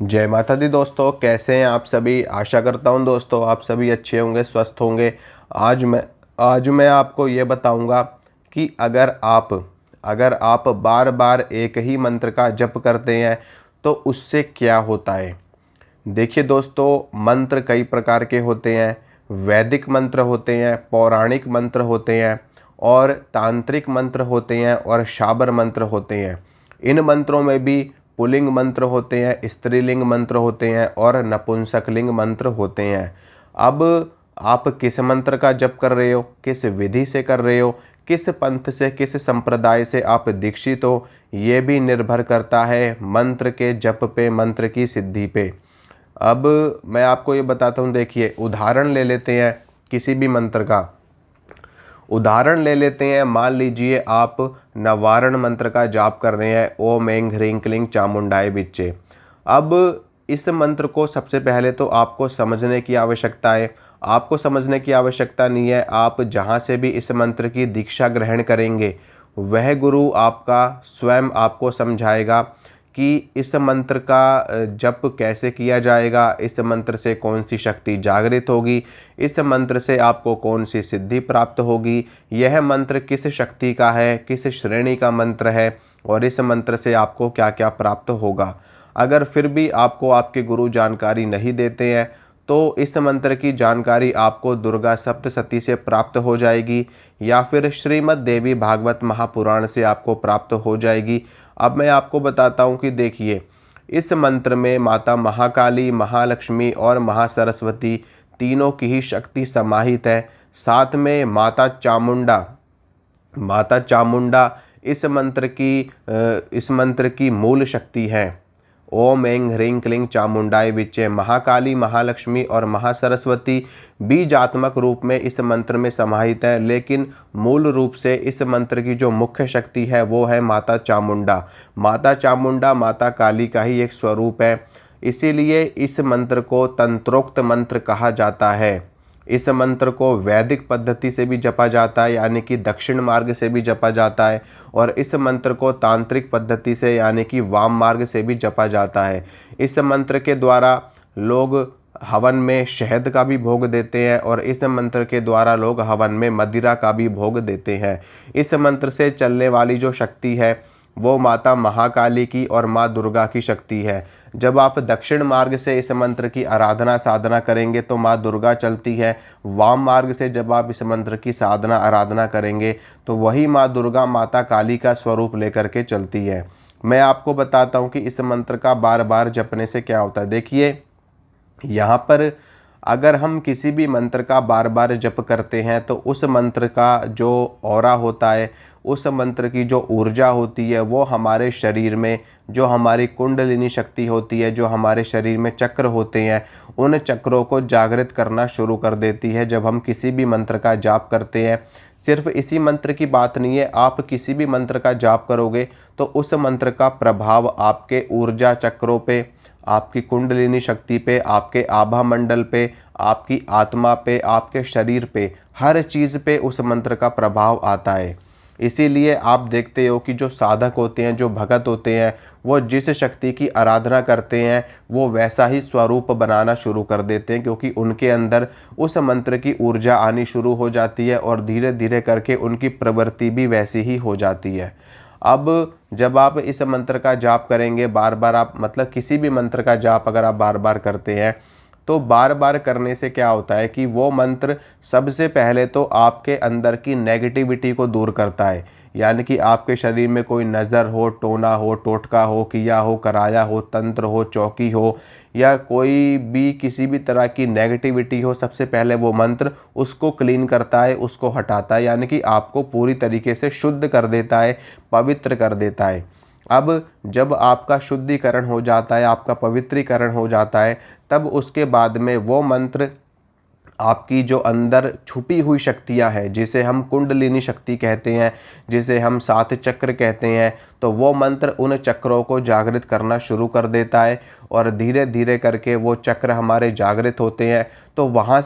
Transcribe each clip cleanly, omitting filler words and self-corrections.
जय माता दी दोस्तों, कैसे हैं आप सभी। आशा करता हूं दोस्तों आप सभी अच्छे होंगे, स्वस्थ होंगे। आज मैं आपको ये बताऊंगा कि अगर आप बार बार एक ही मंत्र का जप करते हैं तो उससे क्या होता है। देखिए दोस्तों, मंत्र कई प्रकार के होते हैं। वैदिक मंत्र होते हैं, पौराणिक मंत्र होते हैं और तांत्रिक मंत्र होते हैं और शाबर मंत्र होते हैं। इन मंत्रों में भी पुल्लिंग मंत्र होते हैं, स्त्रीलिंग मंत्र होते हैं और नपुंसकलिंग मंत्र होते हैं। अब आप किस मंत्र का जप कर रहे हो, किस विधि से कर रहे हो, किस पंथ से, किस संप्रदाय से आप दीक्षित हो, ये भी निर्भर करता है मंत्र के जप पे, मंत्र की सिद्धि पे। अब मैं आपको ये बताता हूँ। देखिए, उदाहरण ले लेते हैं किसी भी मंत्र का। उदाहरण ले लेते हैं, मान लीजिए आप नवारण मंत्र का जाप कर रहे हैं, ओम ऐं ह्रीं क्लीं चामुंडाय विच्चे। अब इस मंत्र को सबसे पहले तो आपको समझने की आवश्यकता है। आपको समझने की आवश्यकता नहीं है। आप जहाँ से भी इस मंत्र की दीक्षा ग्रहण करेंगे, वह गुरु आपका स्वयं आपको समझाएगा कि इस मंत्र का जप कैसे किया जाएगा, इस मंत्र से कौन सी शक्ति जागृत होगी, इस मंत्र से आपको कौन सी सिद्धि प्राप्त होगी, यह मंत्र किस शक्ति का है, किस श्रेणी का मंत्र है और इस मंत्र से आपको क्या क्या प्राप्त होगा। अगर फिर भी आपको आपके गुरु जानकारी नहीं देते हैं तो इस मंत्र की जानकारी आपको दुर्गा सप्तशती से प्राप्त हो जाएगी या फिर श्रीमद् देवी भागवत महापुराण से आपको प्राप्त हो जाएगी। अब मैं आपको बताता हूँ कि देखिए, इस मंत्र में माता महाकाली, महालक्ष्मी और महासरस्वती तीनों की ही शक्ति समाहित है। साथ में माता चामुंडा इस मंत्र की मूल शक्ति है। ओम ऐं ह्रीं क्लीं चामुंडाय विच्चे। महाकाली, महालक्ष्मी और महासरस्वती बीजात्मक रूप में इस मंत्र में समाहित है, लेकिन मूल रूप से इस मंत्र की जो मुख्य शक्ति है वो है माता चामुंडा। माता चामुंडा माता काली का ही एक स्वरूप है। इसीलिए इस मंत्र को तंत्रोक्त मंत्र कहा जाता है। इस मंत्र को वैदिक पद्धति से भी जपा जाता है, यानी कि दक्षिण मार्ग से भी जपा जाता है, और इस मंत्र को तांत्रिक पद्धति से यानी कि वाम मार्ग से भी जपा जाता है। इस मंत्र के द्वारा लोग हवन में शहद का भी भोग देते हैं और इस मंत्र के द्वारा लोग हवन में मदिरा का भी भोग देते हैं। इस मंत्र से चलने वाली जो शक्ति है वो माता महाकाली की और माँ दुर्गा की शक्ति है। जब आप दक्षिण मार्ग से इस मंत्र की आराधना साधना करेंगे तो माँ दुर्गा चलती है। वाम मार्ग से जब आप इस मंत्र की साधना आराधना करेंगे तो वही माँ दुर्गा माता काली का स्वरूप लेकर के चलती है। मैं आपको बताता हूँ कि इस मंत्र का बार बार जपने से क्या होता है। देखिए, यहाँ पर अगर हम किसी भी मंत्र का बार बार जप करते हैं तो उस मंत्र का जो ऑरा होता है, उस मंत्र की जो ऊर्जा होती है, वो हमारे शरीर में जो हमारी कुंडलिनी शक्ति होती है, जो हमारे शरीर में चक्र होते हैं, उन चक्रों को जागृत करना शुरू कर देती है जब हम किसी भी मंत्र का जाप करते हैं। सिर्फ इसी मंत्र की बात नहीं है, आप किसी भी मंत्र का जाप करोगे तो उस मंत्र का प्रभाव आपके ऊर्जा चक्रों पे, आपकी कुंडलिनी शक्ति पे, आपके आभा मंडल पे, आपकी आत्मा पे, आपके शरीर पे, हर चीज़ पे उस मंत्र का प्रभाव आता है। इसीलिए आप देखते हो कि जो साधक होते हैं, जो भगत होते हैं, वो जिस शक्ति की आराधना करते हैं वो वैसा ही स्वरूप बनाना शुरू कर देते हैं, क्योंकि उनके अंदर उस मंत्र की ऊर्जा आनी शुरू हो जाती है और धीरे धीरे करके उनकी प्रवृत्ति भी वैसी ही हो जाती है। अब जब आप इस मंत्र का जाप करेंगे बार बार, आप मतलब किसी भी मंत्र का जाप अगर आप बार बार करते हैं तो बार बार करने से क्या होता है कि वो मंत्र सबसे पहले तो आपके अंदर की नेगेटिविटी को दूर करता है। यानी कि आपके शरीर में कोई नज़र हो, टोना हो, टोटका हो, किया हो, कराया हो, तंत्र हो, चौकी हो या कोई भी किसी भी तरह की नेगेटिविटी हो, सबसे पहले वो मंत्र उसको क्लीन करता है, उसको हटाता है, यानी कि आपको पूरी तरीके से शुद्ध कर देता है, पवित्र कर देता है। अब जब आपका शुद्धिकरण हो जाता है, आपका पवित्रीकरण हो जाता है, तब उसके बाद में वो मंत्र आपकी जो अंदर छुपी हुई शक्तियां हैं, जिसे हम कुंडलिनी शक्ति कहते हैं, जिसे हम सात चक्र कहते हैं, तो वो मंत्र उन चक्रों को जागृत करना शुरू कर देता है और धीरे धीरे करके वो चक्र हमारे जागृत होते हैं। तो वहाँ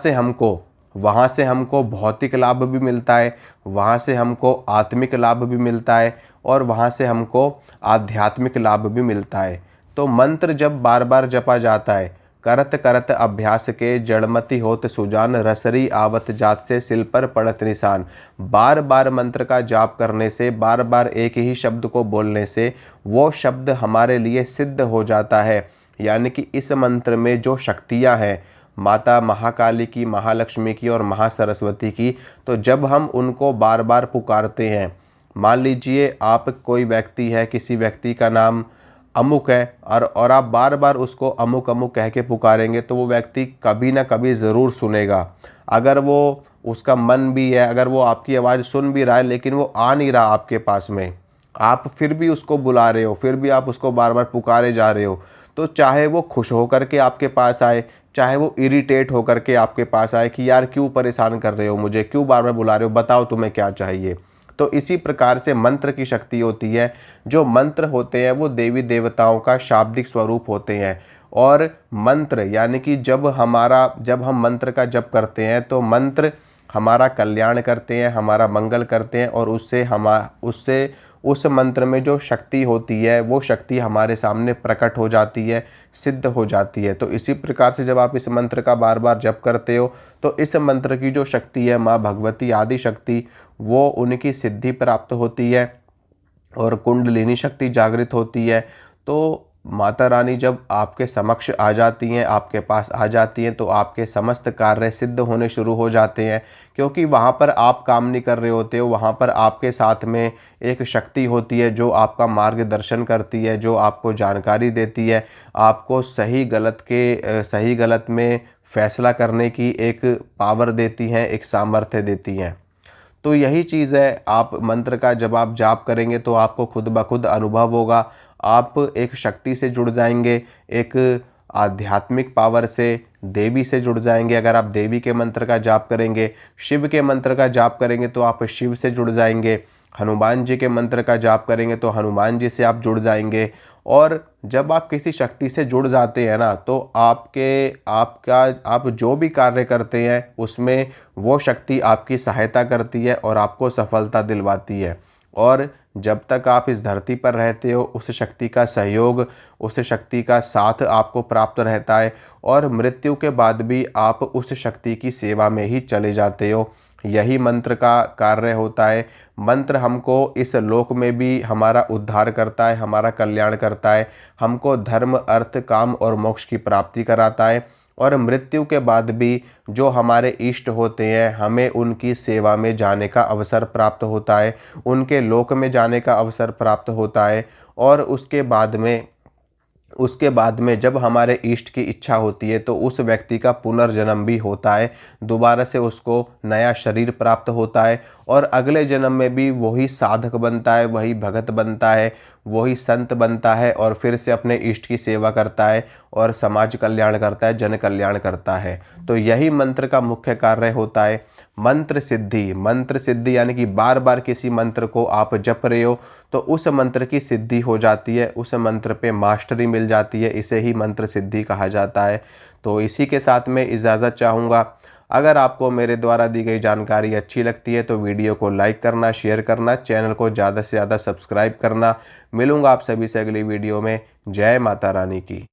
से हमको भौतिक लाभ भी मिलता है, वहाँ से हमको आत्मिक लाभ भी मिलता है और वहाँ से हमको आध्यात्मिक लाभ भी मिलता है। तो मंत्र जब बार बार जपा जाता है, करत करत अभ्यास के जड़मति होत सुजान, रसरी आवत जात से सिल पर पड़त निशान। बार बार मंत्र का जाप करने से, बार बार एक ही शब्द को बोलने से वो शब्द हमारे लिए सिद्ध हो जाता है। यानी कि इस मंत्र में जो शक्तियाँ हैं माता महाकाली की, महालक्ष्मी की और महासरस्वती की, तो जब हम उनको बार बार पुकारते हैं, मान लीजिए आप कोई व्यक्ति है, किसी व्यक्ति का नाम अमुक है और आप बार बार उसको अमुक अमुक कह के पुकारेंगे तो वो व्यक्ति कभी ना कभी ज़रूर सुनेगा। अगर वो उसका मन भी है, अगर वो आपकी आवाज़ सुन भी रहा है लेकिन वो आ नहीं रहा आपके पास में, आप फिर भी उसको बुला रहे हो, फिर भी आप उसको बार बार पुकारे जा रहे हो, तो चाहे वो खुश होकर के आपके पास आए, चाहे वो इरिटेट होकर के आपके पास आए कि यार क्यों परेशान कर रहे हो मुझे, क्यों बार बार बुला रहे हो, बताओ तुम्हें क्या चाहिए। तो इसी प्रकार से मंत्र की शक्ति होती है। जो मंत्र होते हैं वो देवी देवताओं का शाब्दिक स्वरूप होते हैं। और मंत्र यानी कि जब हम मंत्र का जप करते हैं तो मंत्र हमारा कल्याण करते हैं, हमारा मंगल करते हैं और उससे उस मंत्र में जो शक्ति होती है वो शक्ति हमारे सामने प्रकट हो जाती है, सिद्ध हो जाती है। तो इसी प्रकार से जब आप इस मंत्र का बार बार जप करते हो तो इस मंत्र की जो शक्ति है माँ भगवती आदि शक्ति, वो उनकी सिद्धि प्राप्त होती है और कुंडलिनी शक्ति जागृत होती है। तो माता रानी जब आपके समक्ष आ जाती हैं, आपके पास आ जाती हैं, तो आपके समस्त कार्य सिद्ध होने शुरू हो जाते हैं। क्योंकि वहाँ पर आप काम नहीं कर रहे होते हो, वहाँ पर आपके साथ में एक शक्ति होती है जो आपका मार्गदर्शन करती है, जो आपको जानकारी देती है, आपको सही गलत में फैसला करने की एक पावर देती हैं, एक सामर्थ्य देती हैं। तो यही चीज़ है, आप मंत्र का जब आप जाप करेंगे तो आपको खुद ब खुद अनुभव होगा, आप एक शक्ति से जुड़ जाएंगे, एक आध्यात्मिक पावर से, देवी से जुड़ जाएंगे। अगर आप देवी के मंत्र का जाप करेंगे, शिव के मंत्र का जाप करेंगे तो आप शिव से जुड़ जाएंगे, हनुमान जी के मंत्र का जाप करेंगे तो हनुमान जी से आप जुड़ जाएंगे। और जब आप किसी शक्ति से जुड़ जाते हैं ना तो आप जो भी कार्य करते हैं उसमें वो शक्ति आपकी सहायता करती है और आपको सफलता दिलवाती है। और जब तक आप इस धरती पर रहते हो उस शक्ति का सहयोग, उस शक्ति का साथ आपको प्राप्त रहता है और मृत्यु के बाद भी आप उस शक्ति की सेवा में ही चले जाते हो। यही मंत्र का कार्य होता है। मंत्र हमको इस लोक में भी हमारा उद्धार करता है, हमारा कल्याण करता है, हमको धर्म, अर्थ, काम और मोक्ष की प्राप्ति कराता है। और मृत्यु के बाद भी जो हमारे इष्ट होते हैं हमें उनकी सेवा में जाने का अवसर प्राप्त होता है, उनके लोक में जाने का अवसर प्राप्त होता है। और उसके बाद में जब हमारे इष्ट की इच्छा होती है तो उस व्यक्ति का पुनर्जन्म भी होता है, दोबारा से उसको नया शरीर प्राप्त होता है और अगले जन्म में भी वही साधक बनता है, वही भगत बनता है, वही संत बनता है और फिर से अपने इष्ट की सेवा करता है और समाज कल्याण करता है, जन कल्याण करता है। तो यही मंत्र का मुख्य कार्य होता है। मंत्र सिद्धि यानी कि बार बार किसी मंत्र को आप जप रहे हो तो उस मंत्र की सिद्धि हो जाती है, उस मंत्र पे मास्टरी मिल जाती है, इसे ही मंत्र सिद्धि कहा जाता है। तो इसी के साथ मैं इजाज़त चाहूँगा। अगर आपको मेरे द्वारा दी गई जानकारी अच्छी लगती है तो वीडियो को लाइक करना, शेयर करना, चैनल को ज़्यादा से ज़्यादा सब्सक्राइब करना। मिलूँगा आप सभी से अगली वीडियो में। जय माता रानी की।